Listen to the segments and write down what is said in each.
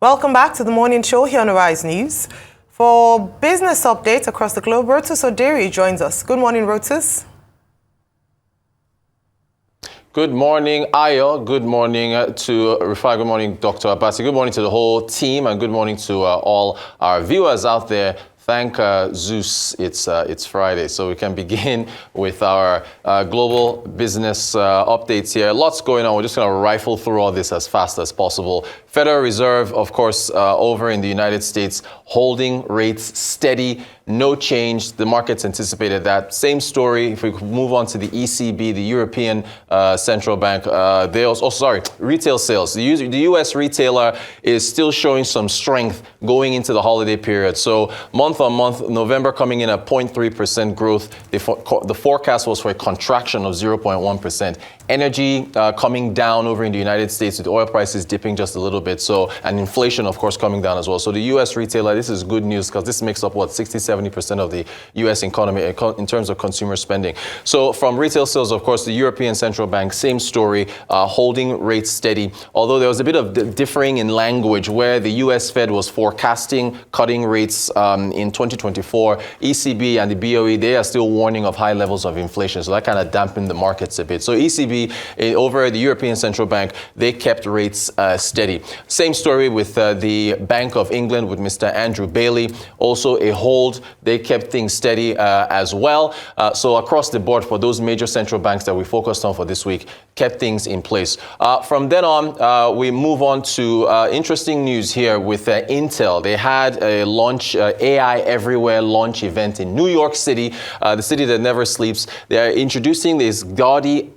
Welcome back to the morning show here on Arise News. For business updates across the globe, Rotus Oddiri joins us. Good morning, Rotus. Good morning, Ayo. Good morning to Rufai. Good morning, Dr. Abasi. Good morning to the whole team, and good morning to all our viewers out there. Thank Zeus, it's Friday, so we can begin with our global business updates here. Lots going on. We're just going to rifle through all this as fast as possible. Federal Reserve, of course, over in the United States, holding rates steady, no change. The markets anticipated that. Same story. If we move on to the ECB, the European Central Bank, retail sales. The U.S. retailer is still showing some strength going into the holiday period. So month on month, November coming in at 0.3% growth. The forecast was for a contraction of 0.1%. Energy coming down over in the United States with oil prices dipping just a little bit. So, and inflation, of course, coming down as well. So the U.S. retailer, this is good news because this makes up, 60-70% of the U.S. economy in terms of consumer spending. So from retail sales, of course, the European Central Bank, same story, holding rates steady. Although there was a bit of differing in language where the U.S. Fed was forecasting cutting rates in 2024. ECB and the BOE, they are still warning of high levels of inflation. So that kind of dampened the markets a bit. So ECB, over the European Central Bank, they kept rates steady. Same story with the Bank of England with Mr. Andrew Bailey. Also a hold. They kept things steady as well. So across the board for those major central banks that we focused on for this week, kept things in place. From then on, we move on to interesting news here with Intel. They had a launch, AI Everywhere launch event in New York City, the city that never sleeps. They're introducing this Gaudi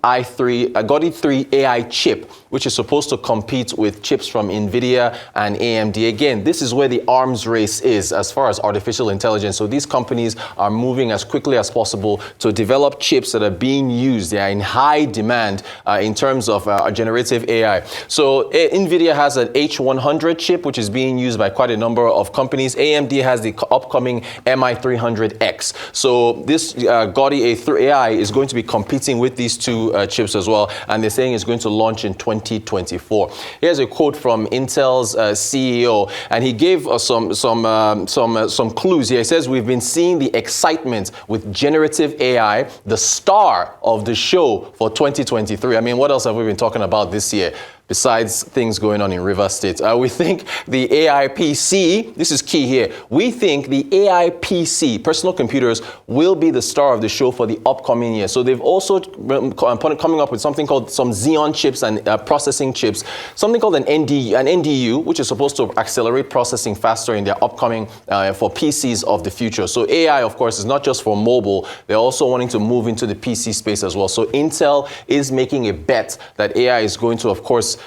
3 AI chip, which is supposed to compete with chips from NVIDIA and AMD. Again, this is where the arms race is as far as artificial intelligence. So these companies are moving as quickly as possible to develop chips that are being used. They are in high demand in terms of generative AI. So NVIDIA has an H100 chip, which is being used by quite a number of companies. AMD has the upcoming MI300X. So this Gaudi AI is going to be competing with these two chips as well, and they're saying it's going to launch in 2024. Here's a quote from Intel's CEO, and he gave us some clues here. He says, "We've been seeing the excitement with generative AI, the star of the show for 2023. I mean, what else have we been talking about this year? Besides things going on in River State, we think the AI PC, this is key here, we think the AI PC, personal computers, will be the star of the show for the upcoming year. So they've also coming up with something called some Xeon chips and processing chips, something called an NDU, which is supposed to accelerate processing faster in their upcoming for PCs of the future. So AI, of course, is not just for mobile. They're also wanting to move into the PC space as well. So Intel is making a bet that AI is going to, of course,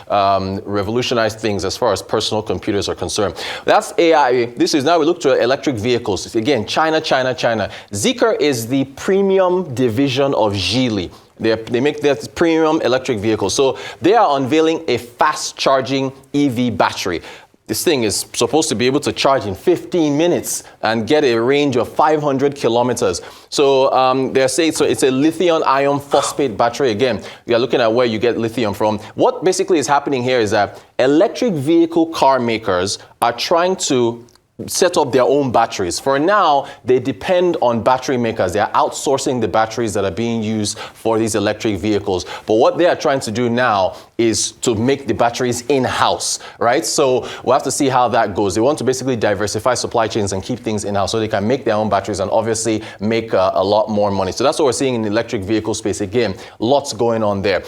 revolutionize things as far as personal computers are concerned. That's AI. This is now we look to electric vehicles. Again, China. Zeekr is the premium division of Geely. They make their premium electric vehicles. So they are unveiling a fast charging EV battery. This thing is supposed to be able to charge in 15 minutes and get a range of 500 kilometers. So they're saying so it's a lithium iron phosphate battery. Again, we are looking at where you get lithium from. What basically is happening here is that electric vehicle car makers are trying to set up their own batteries. For now, they depend on battery makers. They are outsourcing the batteries that are being used for these electric vehicles. But what they are trying to do now is to make the batteries in-house, right? So we'll have to see how that goes. They want to basically diversify supply chains and keep things in-house so they can make their own batteries and obviously make a lot more money. So that's what we're seeing in the electric vehicle space. Again, lots going on there.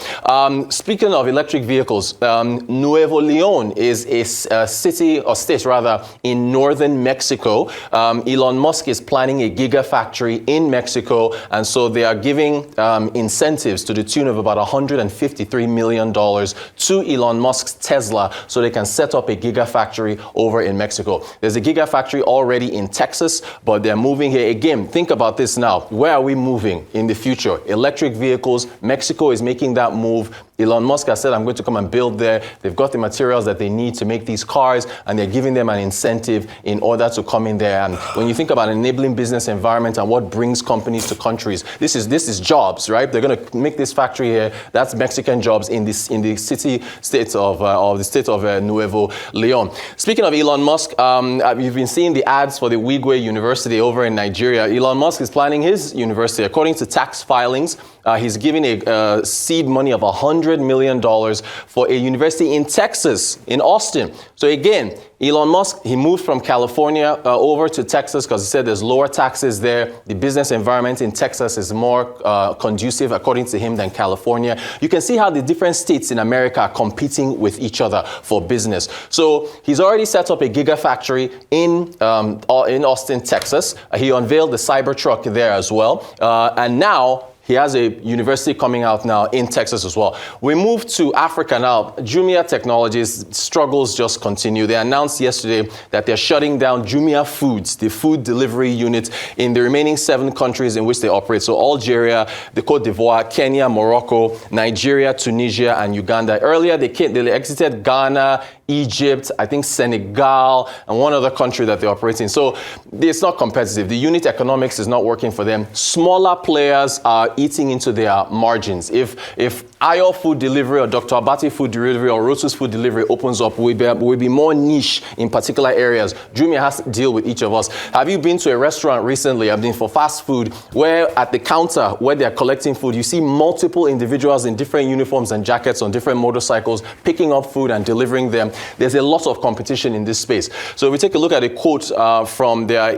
Speaking of electric vehicles, Nuevo León is a city or state rather in northern Mexico. Elon Musk is planning a Gigafactory in Mexico, and so they are giving incentives to the tune of about $153 million to Elon Musk's Tesla so they can set up a Gigafactory over in Mexico. There's a Gigafactory already in Texas, but they're moving here. Again, think about this now. Where are we moving in the future? Electric vehicles. Mexico is making that move. Elon Musk has said, I'm going to come and build there. They've got the materials that they need to make these cars, and they're giving them an incentive in order to come in there. And when you think about enabling business environment and what brings companies to countries, this is jobs, right? They're going to make this factory here. That's Mexican jobs in the state of Nuevo Leon. Speaking of Elon Musk, you've been seeing the ads for the Wigwe University over in Nigeria. Elon Musk is planning his university. According to tax filings, he's giving a seed money of $100 million for a university in Texas, in Austin. So again, Elon Musk, he moved from California over to Texas because he said there's lower taxes there. The business environment in Texas is more conducive, according to him, than California. You can see how the different states in America are competing with each other for business. So he's already set up a Gigafactory in Austin, Texas. He unveiled the Cybertruck there as well. And now he has a university coming out now in Texas as well. We move to Africa now. Jumia Technologies struggles just continue. They announced yesterday that they're shutting down Jumia Foods, the food delivery unit, in the remaining 7 countries in which they operate. So Algeria, the Côte d'Ivoire, Kenya, Morocco, Nigeria, Tunisia, and Uganda. Earlier, they exited Ghana, Egypt, I think Senegal, and one other country that they operate in. So it's not competitive. The unit economics is not working for them. Smaller players are eating into their margins. If Ayo Food Delivery or Dr. Abati Food Delivery or Rotus Food Delivery opens up, we'll be more niche in particular areas. Jumia has to deal with each of us. Have you been to a restaurant recently? I've been for fast food, where at the counter where they're collecting food, you see multiple individuals in different uniforms and jackets on different motorcycles picking up food and delivering them. There's a lot of competition in this space. So if we take a look at a quote from their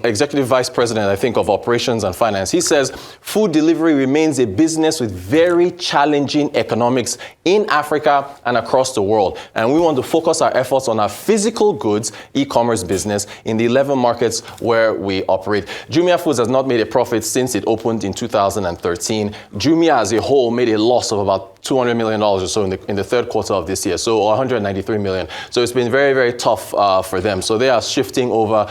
executive vice president, I think, of operations and finance. He says, food delivery remains a business with very challenging economics in Africa and across the world. And we want to focus our efforts on our physical goods e-commerce business in the 11 markets where we operate. Jumia Foods has not made a profit since it opened in 2013. Jumia as a whole made a loss of about $200 million or so in the third quarter of this year, so $193 million. So it's been very, very tough for them. So they are shifting over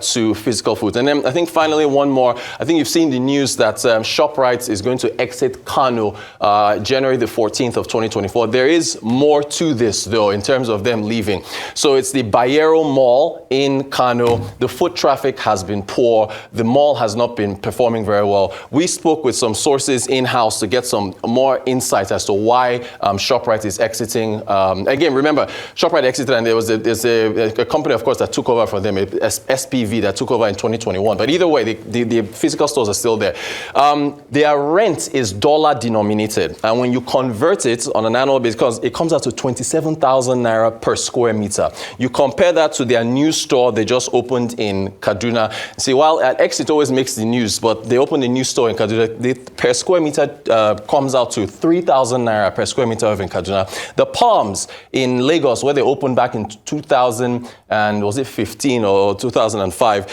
to physical foods. And then I think finally one more. I think you've seen the news that Shoprite is going to exit Kano January the 14th of 2024. There is more to this, though, in terms of them leaving. So it's the Bayero Mall in Kano. The foot traffic has been poor. The mall has not been performing very well. We spoke with some sources in-house to get some more insight as to why Shoprite is exiting. Again, remember, Shoprite exited, and there's a company, of course, that took over for them, SPV, that took over in 2021. But either way, the physical stores are still there. Their rent is dollar denominated, and when you convert it on an annual basis, because it comes out to 27,000 naira per square meter. You compare that to their new store they just opened in Kaduna. See, while at Exit always makes the news, but they opened a new store in Kaduna, the per square meter comes out to 3,000 naira per square meter over in Kaduna. The Palms in Lagos, where they opened back in 2015 or 2005,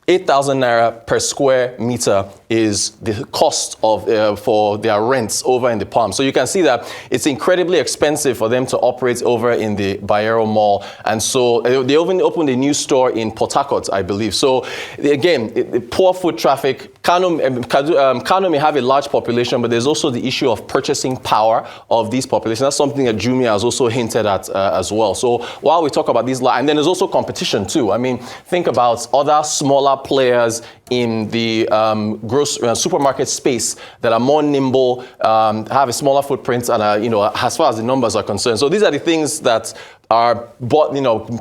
8,000 naira per square meter is the cost of for their rents over in the Palm. So you can see that it's incredibly expensive for them to operate over in the Bayero Mall. And so they even opened a new store in Port Harcourt, I believe. So again, the poor foot traffic. Kano may have a large population, but there's also the issue of purchasing power of these populations. That's something that Jumia has also hinted at as well. So while we talk about these, and then there's also competition too. I mean, think about other smaller players in the supermarket space that are more nimble, have a smaller footprint, and as far as the numbers are concerned. So these are the things that are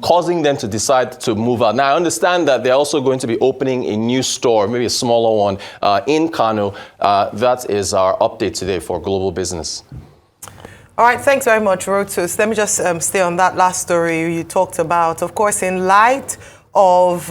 causing them to decide to move out. Now, I understand that they're also going to be opening a new store, maybe a smaller one, in Kano. That is our update today for Global Business. All right, thanks very much, Rotus. Let me just stay on that last story you talked about. Of course, in light of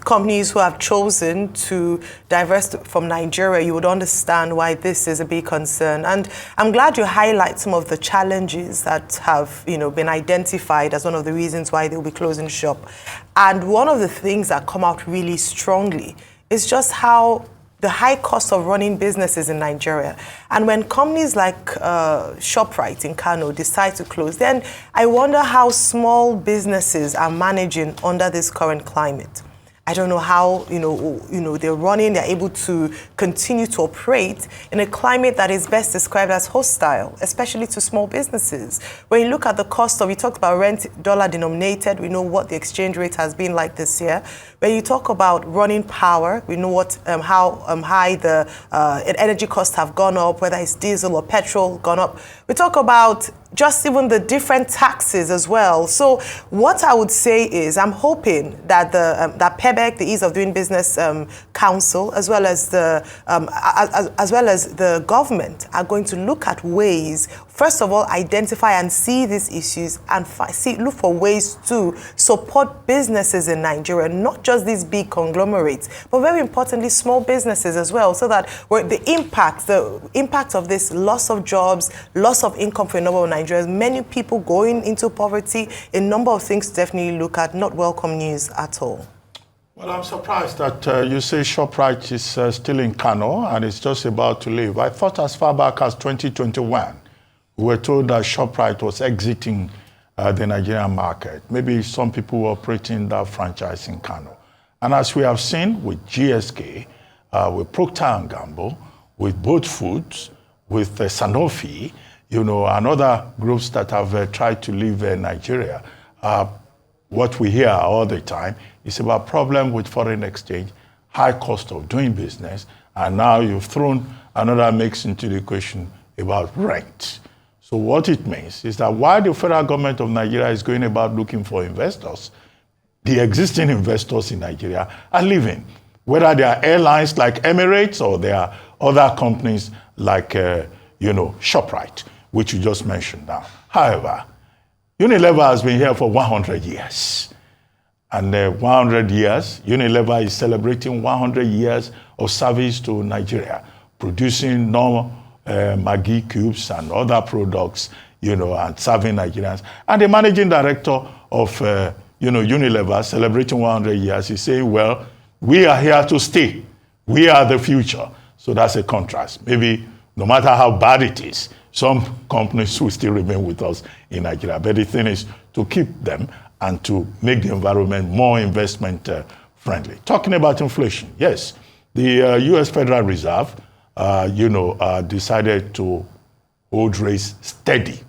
companies who have chosen to divest from Nigeria, you would understand why this is a big concern. And I'm glad you highlight some of the challenges that have been identified as one of the reasons why they'll be closing shop. And one of the things that come out really strongly is just how the high cost of running businesses in Nigeria. And when companies like Shoprite in Kano decide to close, then I wonder how small businesses are managing under this current climate. I don't know how, they're running, they're able to continue to operate in a climate that is best described as hostile, especially to small businesses. When you look at the cost of, you talked about rent dollar denominated, we know what the exchange rate has been like this year. When you talk about running power, we know how high the energy costs have gone up, whether it's diesel or petrol gone up. We talk about just even the different taxes as well. So what I would say is I'm hoping that that PEBEC, the Ease of Doing Business Council, as well as the government are going to look at ways, first of all, identify and see these issues and look for ways to support businesses in Nigeria, not just these big conglomerates, but very importantly, small businesses as well, so that the impact of this loss of jobs, loss of income for a number of Nigerians, many people going into poverty, a number of things to definitely look at, not welcome news at all. Well, I'm surprised that you say Shoprite is still in Kano and it's just about to leave. I thought as far back as 2021, we were told that Shoprite was exiting the Nigerian market. Maybe some people were operating that franchise in Kano. And as we have seen with GSK, with Procter & Gamble, with Both Foods, with Sanofi, and other groups that have tried to leave Nigeria, what we hear all the time is about problem with foreign exchange, high cost of doing business, and now you've thrown another mix into the equation about rent. So what it means is that while the federal government of Nigeria is going about looking for investors, the existing investors in Nigeria are leaving, whether they are airlines like Emirates or they are other companies like, Shoprite, which you just mentioned now. However, Unilever has been here for 100 years. And 100 years, Unilever is celebrating 100 years of service to Nigeria, producing normal Maggi cubes and other products, and serving Nigerians. And the managing director of, Unilever, celebrating 100 years, is saying, well, we are here to stay. We are the future. So that's a contrast. Maybe no matter how bad it is, some companies will still remain with us in Nigeria. But the thing is to keep them and to make the environment more investment friendly. Talking about inflation, yes, the U.S. Federal Reserve, decided to hold rates steady.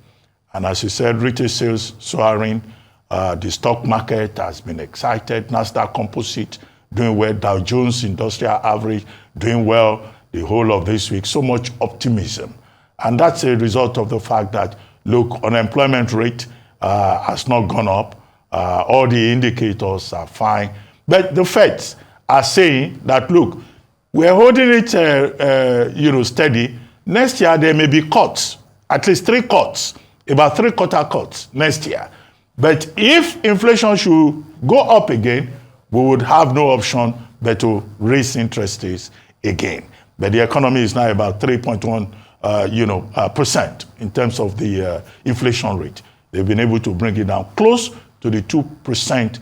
And as you said, retail sales soaring, the stock market has been excited, NASDAQ Composite doing well, Dow Jones Industrial Average doing well the whole of this week, so much optimism. And that's a result of the fact that, look, unemployment rate has not gone up. All the indicators are fine. But the Feds are saying that, look, we're holding it, steady. Next year, there may be cuts, at least 3 cuts, about 3-quarter cuts next year. But if inflation should go up again, we would have no option but to raise interest rates again. But the economy is now about 3.1%, in terms of the inflation rate. They've been able to bring it down close to the 2%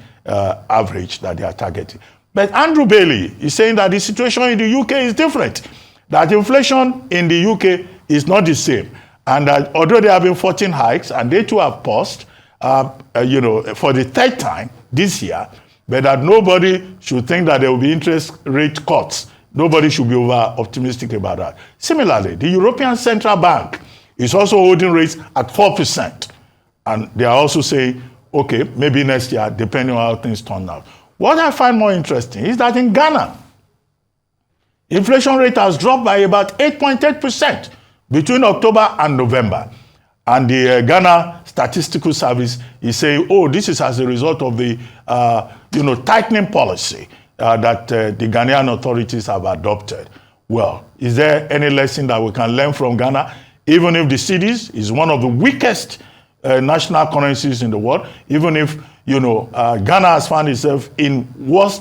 average that they are targeting. But Andrew Bailey is saying that the situation in the UK is different, that inflation in the UK is not the same. And that although there have been 14 hikes, and they too have paused, for the 3rd time this year, but that nobody should think that there will be interest rate cuts. Nobody should be over-optimistic about that. Similarly, the European Central Bank is also holding rates at 4%. And they are also saying, okay, maybe next year, depending on how things turn out. What I find more interesting is that in Ghana, inflation rate has dropped by about 8.8% between October and November. And the Ghana Statistical Service is saying, oh, this is as a result of the tightening policy that the Ghanaian authorities have adopted. Well, is there any lesson that we can learn from Ghana? Even if the cedis is one of the weakest national currencies in the world, even if, Ghana has found itself in worse,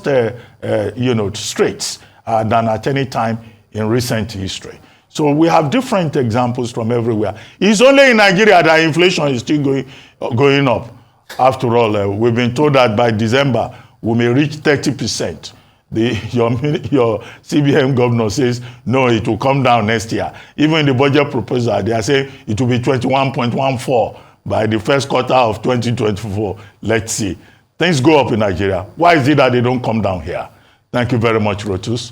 straits than at any time in recent history. So we have different examples from everywhere. It's only in Nigeria that inflation is still going up. After all, we've been told that by December, we may reach 30%. Your CBN governor says, no, it will come down next year. Even in the budget proposal, they are saying it will be 21.14 by the 1st quarter of 2024. Let's see. Things go up in Nigeria. Why is it that they don't come down here? Thank you very much, Rotus.